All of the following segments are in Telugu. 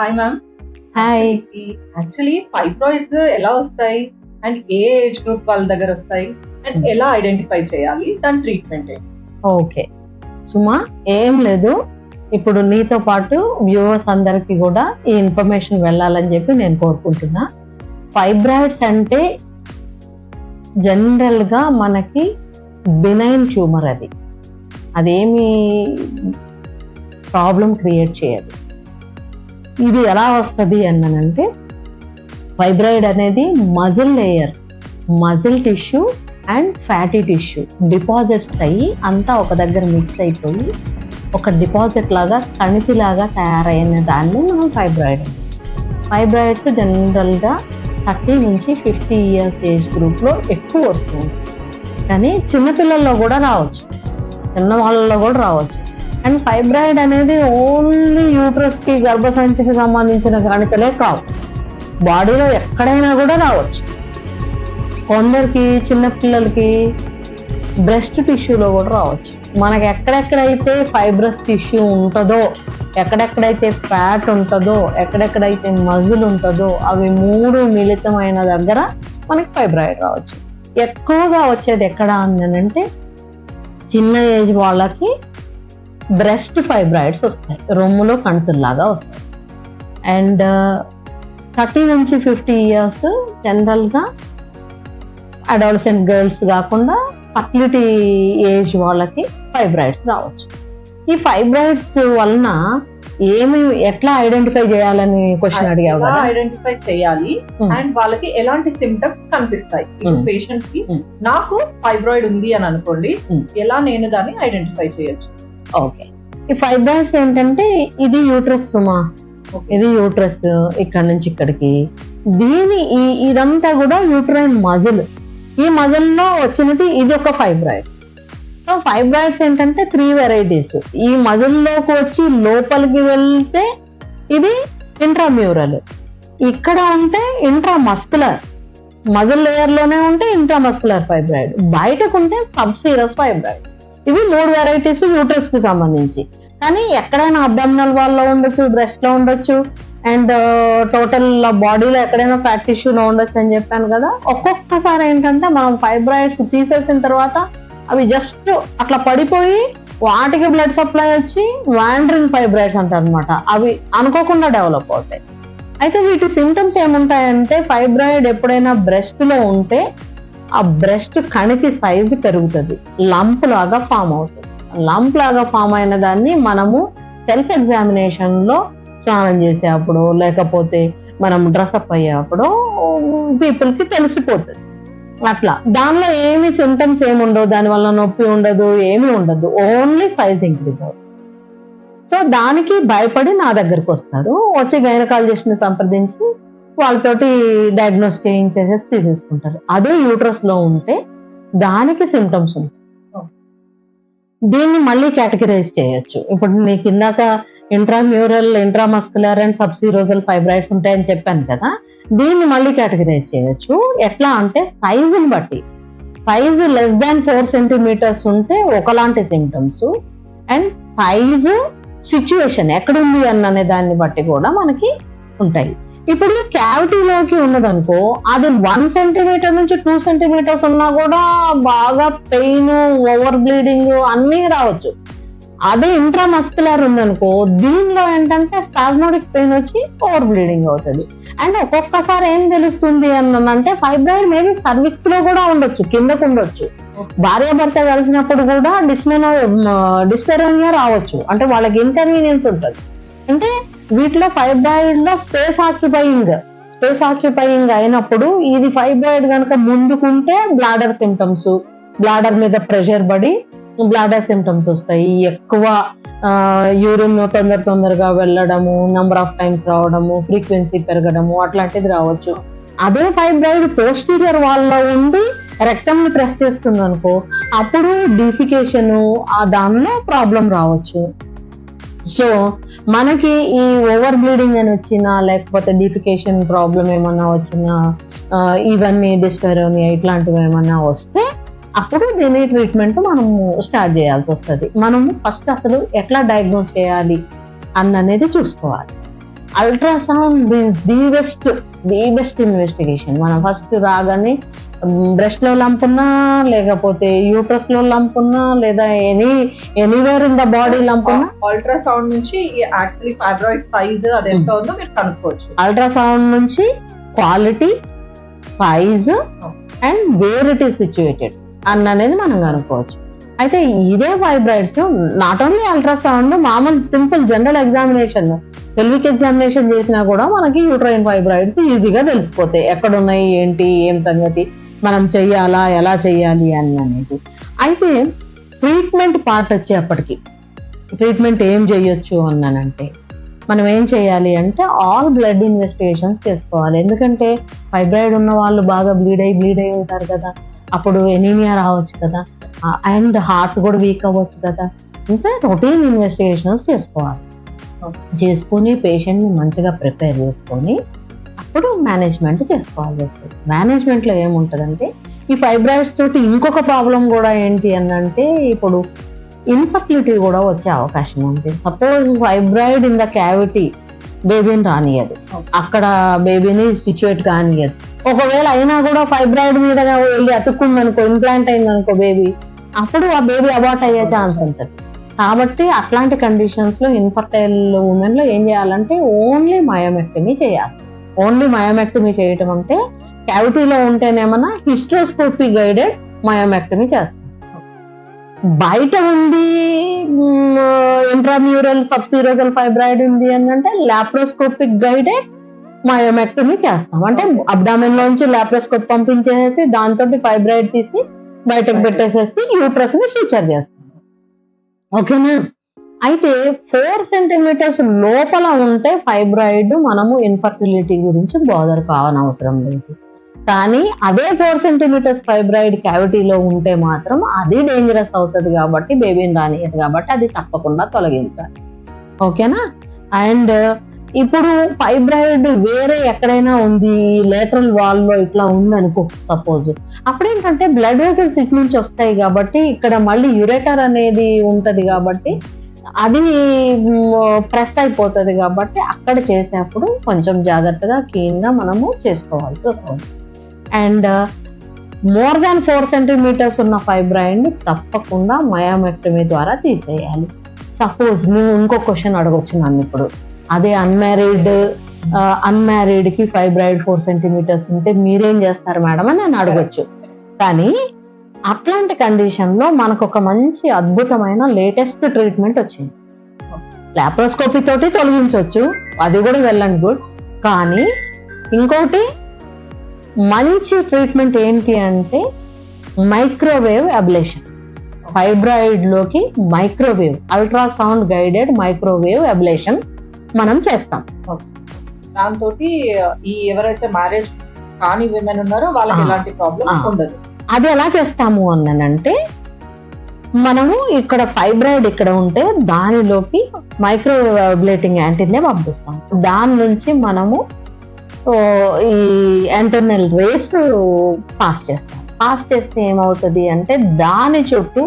Hi ma'am. Hi. Actually fibroids ఎలా వస్తాయి అండ్ ఏ ఏజ్ గ్రూప్ వాళ్ళ దగ్గర వస్తాయి అండ్ ఎలా ఐడెంటిఫై చేయాలి, దాని ట్రీట్మెంట్ ఏంటి? ఓకే సుమా, ఏం లేదు, ఇప్పుడు నీతో పాటు వ్యూవర్స్ అందరికి కూడా ఈ ఇన్ఫర్మేషన్ వెళ్ళాలని చెప్పి నేను కోరుకుంటున్నా. ఫైబ్రాయిడ్స్ అంటే జనరల్గా మనకి బినైన్ ట్యూమర్, అదేమి ప్రాబ్లం క్రియేట్ చేయదు. ఇది ఎలా వస్తుంది అన్నానంటే, ఫైబ్రాయిడ్ అనేది muscle layer, muscle tissue and fatty tissue deposits అయ్యి అంతా ఒక దగ్గర మిక్స్ అయిపోయి ఒక డిపాజిట్ లాగా కణితిలాగా తయారైన దాన్ని మనం ఫైబ్రాయిడ్స్ జనరల్గా 30 నుంచి 50 ఇయర్స్ ఏజ్ గ్రూప్లో ఎక్కువ వస్తుంది, కానీ చిన్నపిల్లల్లో కూడా రావచ్చు, చిన్న వాళ్ళలో కూడా రావచ్చు. అండ్ ఫైబ్రాయిడ్ అనేది ఓన్లీ యూట్రస్కి, గర్భసంచికి సంబంధించిన కణితలే కావు, బాడీలో ఎక్కడైనా కూడా రావచ్చు. కొందరికి చిన్నపిల్లలకి బ్రెస్ట్ టిష్యూలో కూడా రావచ్చు. మనకి ఎక్కడెక్కడైతే ఫైబ్రస్ టిష్యూ ఉంటుందో, ఎక్కడెక్కడైతే ఫ్యాట్ ఉంటుందో, ఎక్కడెక్కడైతే మజిల్ ఉంటుందో, అవి 3 మిళితమైన దగ్గర మనకి ఫైబ్రాయిడ్ రావచ్చు. ఎక్కువగా వచ్చేది ఎక్కడ అనంటే చిన్న ఏజ్ వాళ్ళకి బ్రెస్ట్ ఫైబ్రాయిడ్స్ వస్తాయి, రొమ్ములో కణుతుల్లాగా వస్తాయి. అండ్ 30 నుంచి 50 ఇయర్స్ జనరల్గా అడాలసెంట్ గర్ల్స్ కాకుండా ఫర్టిలిటీ ఏజ్ వాళ్ళకి ఫైబ్రాయిడ్స్ రావచ్చు. ఈ ఫైబ్రాయిడ్స్ వలన ఎట్లా ఐడెంటిఫై చేయాలని క్వశ్చన్ అడిగావు కదా. ఐడెంటిఫై చేయాలి అండ్ వాళ్ళకి ఎలాంటి సిమ్టమ్స్ కనిపిస్తాయి పేషెంట్ కి, నాకు ఫైబ్రాయిడ్ ఉంది అని అనుకోండి, ఎలా నేను దాన్ని ఐడెంటిఫై చేయొచ్చు? ఓకే, ఈ ఫైబ్రాయిడ్స్ ఏంటంటే ఇది యూట్రస్ సుమా, ఇది యూట్రస్ ఇక్కడ నుంచి ఇక్కడికి, ఇదంతా కూడా యూట్రైన్ మజిల్. ఈ మజిల్లో వచ్చినట్టు ఇది ఒక ఫైబ్రాయిడ్. సో ఫైబ్రాయిడ్స్ ఏంటంటే 3 వెరైటీస్. ఈ మజిల్లోకి వచ్చి లోపలికి వెళ్తే ఇది ఇంట్రామ్యూరల్, ఇక్కడ ఉంటే ఇంట్రామస్కులర్, మజిల్ లేయర్ లోనే ఉంటే ఇంట్రామస్కులర్ ఫైబ్రాయిడ్, బయటకు ఉంటే సబ్సీరస్ ఫైబ్రాయిడ్. ఇవి 3 వెరైటీస్ యూట్రస్ కి సంబంధించి. కానీ ఎక్కడైనా అబ్డామినల్ వాల్లో ఉండొచ్చు, బ్రెస్ట్ లో ఉండొచ్చు, అండ్ టోటల్ బాడీలో ఎక్కడైనా ఫ్యాట్ టిష్యూలో ఉండొచ్చు అని చెప్పాను కదా. ఒక్కొక్కసారి ఏంటంటే మనం ఫైబ్రాయిడ్స్ తీసేసిన తర్వాత అవి జస్ట్ అట్లా పడిపోయి వాటికి బ్లడ్ సప్లై వచ్చి వాండరింగ్ ఫైబ్రాయిడ్స్ అంటారు అనమాట. అవి అనుకోకుండా డెవలప్ అవుతాయి. అయితే వీటి సిమ్టమ్స్ ఏముంటాయంటే, ఫైబ్రాయిడ్ ఎప్పుడైనా బ్రెస్ట్ లో ఉంటే ఆ బ్రెస్ట్ కణితి సైజు పెరుగుతుంది, లంప్ లాగా ఫామ్ అవుతుంది. లంప్ లాగా ఫామ్ అయిన దాన్ని మనము సెల్ఫ్ ఎగ్జామినేషన్ లో స్నానం చేసేటప్పుడు, లేకపోతే మనం డ్రెస్అప్ అయ్యేప్పుడు పీపుల్ కి తెలిసిపోతుంది. అట్లా దానిలో ఏమి సింటమ్స్ ఏముండవు, దానివల్ల నొప్పి ఉండదు, ఏమి ఉండదు, ఓన్లీ సైజ్ ఇంక్రీజ్ అవుతుంది. సో దానికి భయపడి నా దగ్గరకు వస్తారు, వచ్చి గైనకాలజిస్ట్ ని సంప్రదించి వాళ్ళతోటి డయాగ్నోస్ చేయించేసేసి తీసేసుకుంటారు. అదే యూట్రస్ లో ఉంటే దానికి సింటమ్స్ ఉంటాయి. దీన్ని మళ్ళీ కేటగిరైజ్ చేయొచ్చు. ఇప్పుడు నీకు ఇందాక intramural, intramuscular and subserosal fibroids ఉంటాయని చెప్పాను కదా, దీన్ని మళ్ళీ కేటగిరైజ్ చేయొచ్చు. ఎట్లా అంటే సైజుని బట్టి, సైజు లెస్ దాన్ 4 సెంటీమీటర్స్ ఉంటే ఒకలాంటి సిమ్టమ్స్, అండ్ సైజు సిచ్యువేషన్ ఎక్కడుంది అనే దాన్ని బట్టి కూడా మనకి ఉంటాయి. ఇప్పుడు క్యావిటీలోకి ఉన్నదనుకో, అది 1 సెంటీమీటర్ నుంచి 2 సెంటీమీటర్స్ ఉన్నా కూడా బాగా పెయిన్, ఓవర్ బ్లీడింగ్ అన్నీ రావచ్చు. అదే ఇంట్రామస్కులర్ ఉందనుకో, దీనిలో ఏంటంటే స్పాస్మోడిక్ పెయిన్ వచ్చి ఓవర్ బ్లీడింగ్ అవుతుంది. అండ్ ఒక్కొక్కసారి ఏం తెలుస్తుంది అంటే, ఫైబ్రాయిడ్ మేబీ సర్విక్స్ లో కూడా ఉండొచ్చు, కిందకు ఉండొచ్చు. భార్యాభర్త కలిసినప్పుడు కూడా డిస్పెరోనియా రావచ్చు, అంటే వాళ్ళకి ఇన్కన్వీనియన్స్ ఉంటుంది. అంటే వీటిలో ఫైబ్రాయిడ్ లో స్పేస్ ఆక్యుపైయింగ్ అయినప్పుడు, ఇది ఫైబ్రాయిడ్ కనుక ముందుకుంటే బ్లాడర్ సిమ్టమ్స్, బ్లాడర్ మీద ప్రెషర్ పడి బ్లాడర్ సిమ్టమ్స్ వస్తాయి. ఎక్కువ యూరిన్ తొందరగా వెళ్ళడము, నెంబర్ ఆఫ్ టైమ్స్ రావడము, ఫ్రీక్వెన్సీ పెరగడము, అట్లాంటిది రావచ్చు. అదే ఫైబ్రాయిడ్ పోస్టీరియర్ వాళ్ళలో ఉండి రెక్టమ్ ని ప్రెస్ చేస్తుంది అనుకో, అప్పుడు డిఫికేషన్ దానిలో ప్రాబ్లం రావచ్చు. సో మనకి ఈ ఓవర్ బ్లీడింగ్ అని వచ్చినా, లేకపోతే డిఫికేషన్ ప్రాబ్లం ఏమన్నా వచ్చినా, ఇవన్నీ డిస్పెరోనియా ఇట్లాంటివి ఏమన్నా వస్తే అప్పుడు దీని ట్రీట్మెంట్ మనము స్టార్ట్ చేయాల్సి వస్తుంది. మనము ఫస్ట్ అసలు ఎట్లా డయాగ్నోస్ చేయాలి అన్నది చూసుకోవాలి. Ultrasound is the best investigation. మనం ఫస్ట్ రాగానే బ్రెస్ట్ లో లంప్ ఉన్నా, లేకపోతే యూట్రస్ లో లంప్ ఉన్నా, లేదా anywhere in the body lump ఉన్నా అల్ట్రాసౌండ్ నుంచి యాక్చువల్లీ ఫైబ్రాయిడ్ సైజ్ అది ఎంత ఉందో మీరు కనుక్కోవచ్చు. అల్ట్రాసౌండ్ నుంచి quality, size and where it is situated అనేది మనం కనుక్కోవచ్చు. అయితే ఇదే ఫైబ్రాయిడ్స్ నాట్ ఓన్లీ అల్ట్రాసౌండ్, మామూలు simple general examination, pelvic examination చేసినా కూడా మనకి యూట్రైన్ ఫైబ్రాయిడ్స్ ఈజీగా తెలిసిపోతాయి. ఎక్కడున్నాయి, ఏంటి, ఏం సంగతి, మనం చెయ్యాలా, ఎలా చెయ్యాలి అనేది. అయితే ట్రీట్మెంట్ పార్ట్ వచ్చేప్పటికి ట్రీట్మెంట్ ఏం చెయ్యొచ్చు అన్నానంటే, మనం ఏం చేయాలి అంటే ఆల్ బ్లడ్ ఇన్వెస్టిగేషన్స్ చేసుకోవాలి. ఎందుకంటే ఫైబ్రాయిడ్ ఉన్న వాళ్ళు బాగా బ్లీడ్ అయి ఉంటారు కదా, అప్పుడు ఎనీమియా రావచ్చు కదా, అండ్ హార్ట్ కూడా వీక్ అవ్వచ్చు కదా. ఇంకా రొటీన్ ఇన్వెస్టిగేషన్స్ చేసుకొని పేషెంట్ని మంచిగా ప్రిపేర్ చేసుకొని అప్పుడు మేనేజ్మెంట్ చేసుకోవాల్సి వస్తుంది. మేనేజ్మెంట్లో ఏముంటుందంటే, ఈ ఫైబ్రాయిడ్స్ తోటి ఇంకొక ప్రాబ్లం కూడా ఏంటి అంటే, ఇప్పుడు ఇన్ఫర్టిలిటీ కూడా వచ్చే అవకాశం ఉంది. Suppose fibroid in the cavity బేబీని రానియదు, అక్కడ బేబీని సిచ్యువేట్ కానియదు. ఒకవేళ అయినా కూడా ఫైబ్రాయిడ్ మీద వెళ్ళి అతుక్కుందనుకో, ఇంప్లాంట్ అయిందనుకో బేబీ, అప్పుడు ఆ బేబీ అబార్ట్ అయ్యే ఛాన్స్ ఉంటుంది. కాబట్టి అట్లాంటి కండిషన్స్ లో ఇన్ఫర్టైల్ ఉమెన్ లో ఏం చేయాలంటే ఓన్లీ మయోమెక్టమీ చేయాలి. ఓన్లీ మయోమెక్టమీ చేయటం అంటే క్యావిటీలో ఉంటేనేమన్నా హిస్ట్రోస్కోపీ గైడెడ్ మయోమెక్టమీ చేస్తాం. బయట ఉంది ఇంట్రామ్యూరల్ సబ్సీరోజల్ ఫైబ్రాయిడ్ ఉంది అంటే లాప్రోస్కోపిక్ గైడెడ్ మయోమెక్టమీ చేస్తాం. అంటే అబ్డామిన్ లోంచి లాప్రోస్కోప్ పంపించేసి దాంతో ఫైబ్రాయిడ్ తీసి బయటకు పెట్టేసేసి యూట్రస్ ని సూచర్ చేస్తాం. ఓకేనా? అయితే 4 సెంటీమీటర్స్ లోపల ఉంటే ఫైబ్రాయిడ్ మనము ఇన్ఫర్టిలిటీ గురించి బోదర్ కావనవసరం లేదు. కానీ అదే 4 సెంటీమీటర్స్ ఫైబ్రాయిడ్ క్యావిటీలో ఉంటే మాత్రం అది డేంజరస్ అవుతుంది కాబట్టి, బేబీని రానియదు కాబట్టి అది తప్పకుండా తొలగించాలి. ఓకేనా? అండ్ ఇప్పుడు ఫైబ్రాయిడ్ వేరే ఎక్కడైనా ఉంది, లేటరల్ వాల్ లో ఇట్లా ఉందనుకో సపోజ్, అప్పుడేంటంటే బ్లడ్ వెసల్స్ ఇటు నుంచి వస్తాయి కాబట్టి ఇక్కడ మళ్ళీ యురేటర్ అనేది ఉంటది కాబట్టి అది ప్రెస్ అయిపోతుంది కాబట్టి అక్కడ చేసేప్పుడు కొంచెం జాగ్రత్తగా క్లీన్ గా మనము చేసుకోవాల్సి వస్తుంది. అండ్ మోర్ దాన్ 4 సెంటీమీటర్స్ ఉన్న ఫైబ్రాయిడ్ ని తప్పకుండా మయోమెక్టమీ ద్వారా తీసేయాలి. సపోజ్ నువ్వు ఇంకో క్వశ్చన్ అడగొచ్చు నన్ను ఇప్పుడు, అదే అన్మ్యారీడ్ కి ఫైబ్రాయిడ్ 4 సెంటీమీటర్స్ ఉంటే మీరేం చేస్తారు మేడం అని నేను అడగొచ్చు. కానీ అట్లాంటి కండిషన్ లో మనకు ఒక మంచి అద్భుతమైన లేటెస్ట్ ట్రీట్మెంట్ వచ్చింది. లాప్రోస్కోపీ తోటి తొలగించవచ్చు, అది కూడా వెల్ అండ్ గుడ్. కానీ ఇంకోటి మంచి ట్రీట్మెంట్ ఏంటి అంటే మైక్రోవేవ్ అబ్లేషన్. ఫైబ్రాయిడ్ లోకి microwave, ultrasound guided microwave ablation మనం చేస్తాం. దాంతో ఈ ఎవరైతే మ్యారేజ్ కాని విమెన్ ఉన్నారో వాళ్ళకి ఎలాంటి ప్రాబ్లం ఉండదు. అది ఎలా చేస్తాము అన్నానంటే, మనము ఇక్కడ ఫైబ్రాయిడ్ ఇక్కడ ఉంటే దానిలోకి మైక్రోవేవ్ అబ్లేటింగ్ యాంటీనే పంపిస్తాం. దాని నుంచి మనము ఈ యాంటర్నల్ రేస్ పాస్ చేస్తాం. పాస్ చేస్తే ఏమవుతుంది అంటే దాని చుట్టూ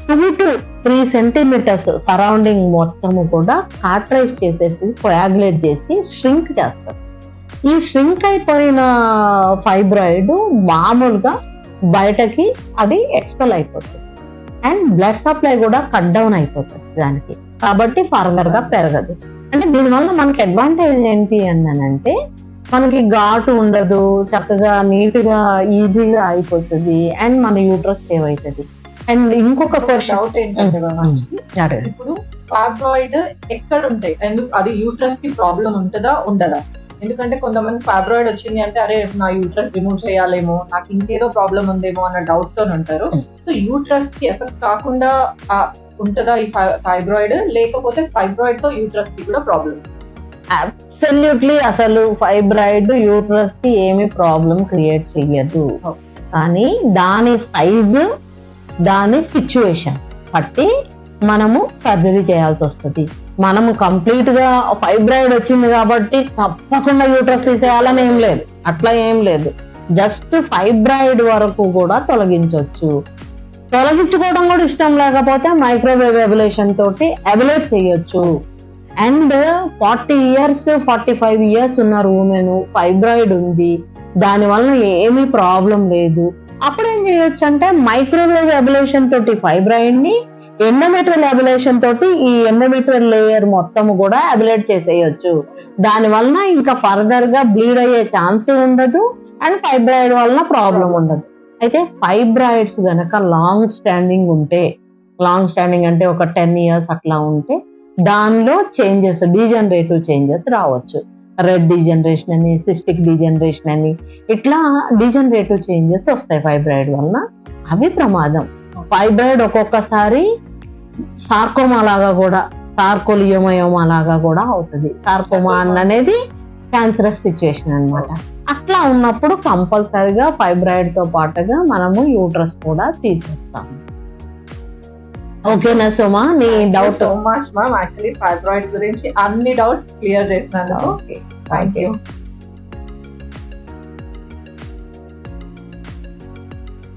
2 to 3 సెంటీమీటర్స్ సరౌండింగ్ మొత్తము కూడా కాట్రైజ్ చేసేసి కోయాగులేట్ చేసి ష్రింక్ చేస్తారు. ఈ ష్రింక్ అయిపోయిన ఫైబ్రాయిడ్ మామూలుగా బయటకి అది ఎక్స్పెల్ అయిపోతుంది అండ్ బ్లడ్ సప్లై కూడా కట్ డౌన్ అయిపోతుంది దానికి. కాబట్టి ఫర్దర్ గా పెరగదు. అంటే దీనివల్ల మనకి అడ్వాంటేజ్ ఏంటి అన్నానంటే, మనకి ఘాటు ఉండదు, చక్కగా నీట్ గా ఈజీగా అయిపోతుంది అండ్ మన యూట్రస్ సేవ్ అవుతుంది. అండ్ ఇంకొక డౌట్ ఏంటంటే, ఇప్పుడు ఫైబ్రాయిడ్ ఎక్కడ ఉంటాయి, అది యూట్రస్ కి ప్రాబ్లం ఉంటుందా ఉండదా? ఎందుకంటే కొంతమంది ఫైబ్రాయిడ్ వచ్చింది అంటే అరే నా యూట్రస్ రిమూవ్ చేయాలేమో, నాకు ఇంకేదో ప్రాబ్లం ఉందేమో అన్న డౌట్ తో ఉంటారు. సో యూట్రస్ కి ఎఫెక్ట్ కాకుండా ఉంటుందా ఈ ఫైబ్రాయిడ్, లేకపోతే ఫైబ్రాయిడ్ తో యూట్రస్ కి కూడా ప్రాబ్లం? అబ్సల్యూట్లీ అసలు ఫైబ్రాయిడ్ యూట్రస్ కి ఏమి ప్రాబ్లం క్రియేట్ చెయ్యదు. కానీ దాని సైజు, దాని సిచ్యువేషన్ బట్టి మనము సర్జరీ చేయాల్సి వస్తుంది. మనము కంప్లీట్ గా ఫైబ్రాయిడ్ వచ్చింది కాబట్టి తప్పకుండా యూట్రస్ తీసేయాలని ఏం లేదు, అట్లా ఏం లేదు. జస్ట్ ఫైబ్రాయిడ్ వరకు కూడా తొలగించవచ్చు. తొలగించుకోవడం కూడా ఇష్టం లేకపోతే మైక్రోవేవ్ అబ్లేషన్ తోటి అబ్లేట్ చేయొచ్చు. అండ్ 40 ఇయర్స్ 45 ఇయర్స్ ఉన్న ఉమెన్ ఫైబ్రాయిడ్ ఉంది, దాని వలన ఏమీ ప్రాబ్లం లేదు, అప్పుడు ఏం చేయొచ్చు అంటే మైక్రోవేవ్ అబిలేషన్ తోటి ఫైబ్రాయిడ్ ని, ఎండోమెట్రియల్ అబిలేషన్ తోటి ఈ ఎండోమెట్రియల్ లేయర్ మొత్తం కూడా అబిలేట్ చేసేయచ్చు. దాని వలన ఇంకా ఫర్దర్ గా బ్లీడ్ అయ్యే ఛాన్స్ ఉండదు అండ్ ఫైబ్రాయిడ్ వలన ప్రాబ్లం ఉండదు. అయితే ఫైబ్రాయిడ్స్ గనక లాంగ్ స్టాండింగ్ ఉంటే, లాంగ్ స్టాండింగ్ అంటే ఒక 10 ఇయర్స్ అట్లా ఉంటే దానిలో చేంజెస్, డీజనరేటివ్ చేంజెస్ రావచ్చు. రెడ్ డీజనరేషన్ అని, సిస్టిక్ డీజనరేషన్ అని, ఇట్లా డీజనరేటివ్ చేంజెస్ వస్తాయి ఫైబ్రాయిడ్ వలన. అవి ప్రమాదం. ఫైబ్రాయిడ్ ఒక్కొక్కసారి సార్కోమా లాగా కూడా, సార్కోలియోమయోమా లాగా కూడా అవుతుంది. సార్కోమా అనేది క్యాన్సరస్ సిచ్యుయేషన్ అన్నమాట. అట్లా ఉన్నప్పుడు కంపల్సరిగా ఫైబ్రాయిడ్ తో పాటుగా మనము యూట్రస్ కూడా తీసేస్తాము. ఓకేనా సుమా, నీ doubt? So much ma'am, actually fibroids గురించి అన్ని డౌట్స్ క్లియర్ చేసినందుకు థ్యాంక్ యూ.